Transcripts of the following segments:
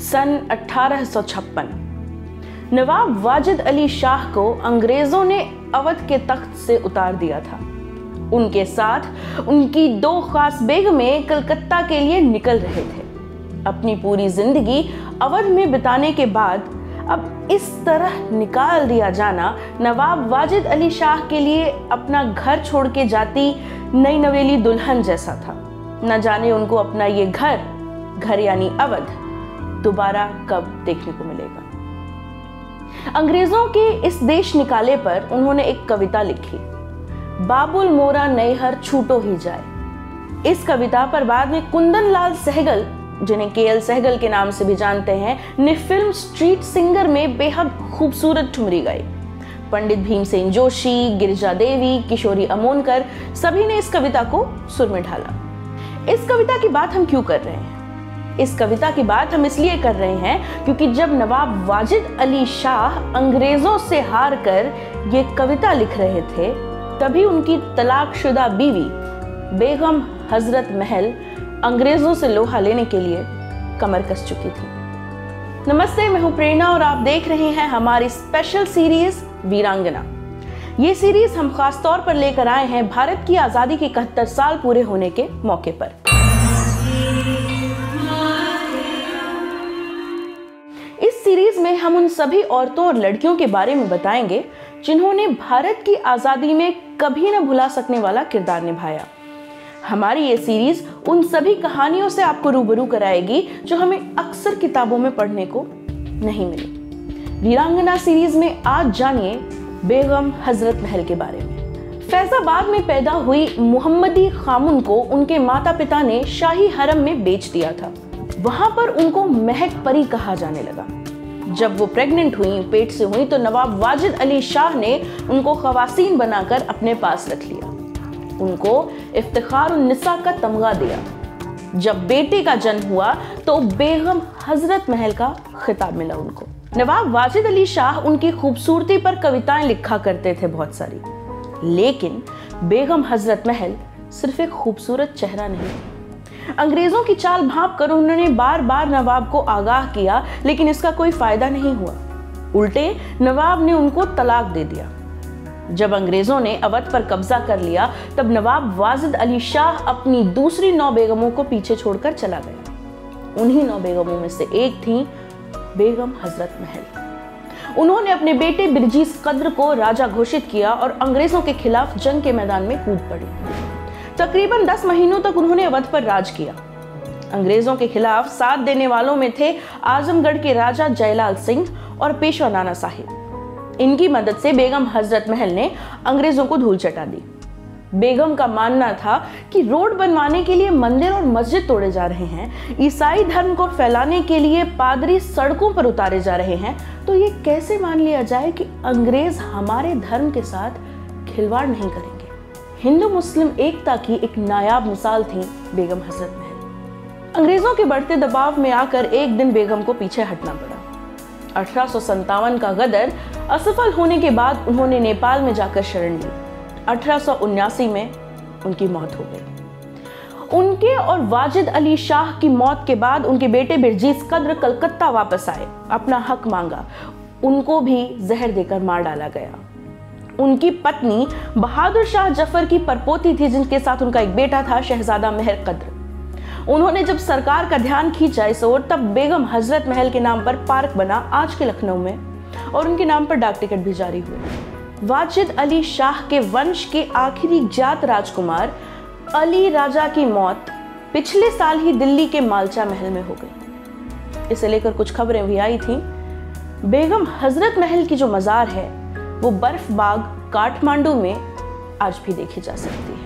सन 1856 नवाब वाजिद अली शाह को अंग्रेजों ने अवध के तख्त से उतार दिया था। उनके साथ उनकी 2 खास बेगमें कलकत्ता के लिए निकल रहे थे। अपनी पूरी जिंदगी अवध में बिताने के बाद अब इस तरह निकाल दिया जाना नवाब वाजिद अली शाह के लिए अपना घर छोड़ के जाती नई नवेली दुल्हन जैसा था। न जाने उनको अपना ये घर यानी अवध दोबारा कब देखने को मिलेगा। अंग्रेजों के इस देश निकाले पर उन्होंने एक कविता लिखी, बाबुल मोरा नैहर छूटो ही जाए। इस कविता पर बाद में कुंदन लाल सहगल, जिन्हें केएल सहगल के नाम से भी जानते हैं, ने फिल्म स्ट्रीट सिंगर में बेहद खूबसूरत ठुमरी गाई। पंडित भीमसेन जोशी, गिरिजा देवी, किशोरी अमोनकर सभी ने इस कविता को सुर में ढाला। इस कविता की बात हम क्यों कर रहे हैं? इस कविता की बात हम इसलिए कर रहे हैं क्योंकि जब नवाब वाजिद अली शाह अंग्रेजों से हार कर ये कविता लिख रहे थे, तभी उनकी तलाकशुदा बीवी बेगम हजरत महल अंग्रेजों से लोहा लेने के लिए कमर कस चुकी थी। नमस्ते, मैं हूं प्रेरणा और आप देख रहे हैं हमारी स्पेशल सीरीज वीरांगना। ये सीरीज हम खास तौर पर लेकर आए हैं भारत की आजादी के 71 साल पूरे होने के मौके पर। इस सीरीज में हम उन सभी औरतों और लड़कियों के बारे में बताएंगे जिन्होंने भारत की आजादी में कभी न भुला सकने वाला किरदार निभाया। हमारी ये सीरीज उन सभी कहानियों से आपको रूबरू कराएगी जो हमें अक्सर किताबों में पढ़ने को नहीं मिली। वीरांगना सीरीज में आज जानिए बेगम हजरत महल के बारे में। फैजाबाद में पैदा हुई मुहम्मदी खामुन को उनके माता पिता ने शाही हरम में बेच दिया था। वहां पर उनको महक परी कहा जाने लगा। जब वो प्रेग्नेंट हुई, पेट से हुई, तो नवाब वाजिद अली शाह ने उनको खवासीन बनाकर अपने पास रख लिया। उनको इफ्तिखार-उन-निसा का तमगा दिया। जब बेटे का जन्म हुआ तो बेगम हजरत महल का खिताब मिला उनको। नवाब वाजिद अली शाह उनकी खूबसूरती पर कविताएं लिखा करते थे बहुत सारी, लेकिन बेगम हजरत महल सिर्फ एक खूबसूरत चेहरा नहीं। अंग्रेजों की चाल भांप कर उन्होंने बार बार नवाब को आगाह किया, लेकिन इसका कोई फायदा नहीं हुआ। उल्टे नवाब ने उनको तलाक दे दिया। जब अंग्रेजों ने अवध पर कब्जा कर लिया, तब नवाब वाजिद अली शाह अपनी दूसरी 9 बेगमों को पीछे छोड़कर चला गया। उन्हीं 9 बेगमों में से एक थी बेगम हजरत महल। उन्होंने अपने बेटे बिरजीस कद्र को राजा घोषित किया और अंग्रेजों के खिलाफ जंग के मैदान में कूद पड़ी। तकरीबन 10 महीनों तक उन्होंने अवध पर राज किया। अंग्रेजों के खिलाफ साथ देने वालों में थे आजमगढ़ के राजा जयलाल सिंह और पेशवा नाना साहिब। इनकी मदद से बेगम हजरत महल ने अंग्रेजों को धूल चटा दी। बेगम का मानना था कि रोड बनवाने के लिए मंदिर और मस्जिद तोड़े जा रहे हैं, ईसाई धर्म को फैलाने के लिए पादरी सड़कों पर उतारे जा रहे हैं, तो ये कैसे मान लिया जाए कि अंग्रेज हमारे धर्म के साथ खिलवाड़ नहीं करेंगे। हिंदू मुस्लिम एकता की एक नायाब मिसाल थी बेगम हजरत महल। अंग्रेजों के बढ़ते दबाव में आकर एक दिन बेगम को पीछे हटना पड़ा। 1857 का गदर असफल होने के बाद उन्होंने नेपाल में जाकर शरण ली। 1879 में उनकी मौत हो गई। उनके और वाजिद अली शाह की मौत के बाद उनके बेटे बिरजीस कद्र कलकत्ता वापस आए, अपना हक मांगा। उनको भी जहर देकर मार डाला गया। उनकी पत्नी बहादुर शाह जफर की परपोती थी, जिनके साथ उनका एक बेटा था, शहजादा मेहर कद्र। उन्होंने जब सरकार का ध्यान खींचा इस ओर, तब बेगम हजरत महल के नाम पर पार्क बना आज के लखनऊ में, और उनके नाम पर डाक टिकट भी जारी हुए। वाजिद अली शाह के वंश के आखिरी जात राजकुमार अली राजा की मौत पिछले साल ही दिल्ली के मालचा महल में हो गई। इसे लेकर कुछ खबरें भी आई थी। बेगम हजरत महल की जो मजार है वो बर्फ बाग काठमांडू में आज भी देखी जा सकती है।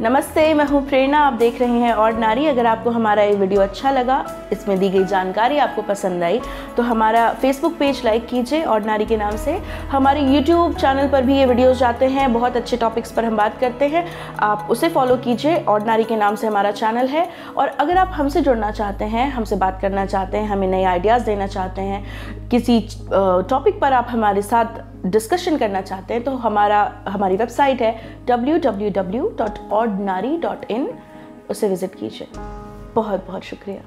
नमस्ते, मैं हूं प्रेरणा, आप देख रहे हैं ऑर्डिनरी। अगर आपको हमारा ये वीडियो अच्छा लगा, इसमें दी गई जानकारी आपको पसंद आई, तो हमारा फेसबुक पेज लाइक कीजिए ऑर्डिनरी के नाम से। हमारे यूट्यूब चैनल पर भी ये वीडियोस जाते हैं, बहुत अच्छे टॉपिक्स पर हम बात करते हैं, आप उसे फॉलो कीजिए। ऑर्डिनरी के नाम से हमारा चैनल है। और अगर आप हमसे जुड़ना चाहते हैं, हमसे बात करना चाहते हैं, हमें नए आइडियाज़ देना चाहते हैं, किसी टॉपिक पर आप हमारे साथ डिस्कशन करना चाहते हैं, तो हमारी वेबसाइट है www.ordinary.in, उसे विजिट कीजिए। बहुत बहुत शुक्रिया।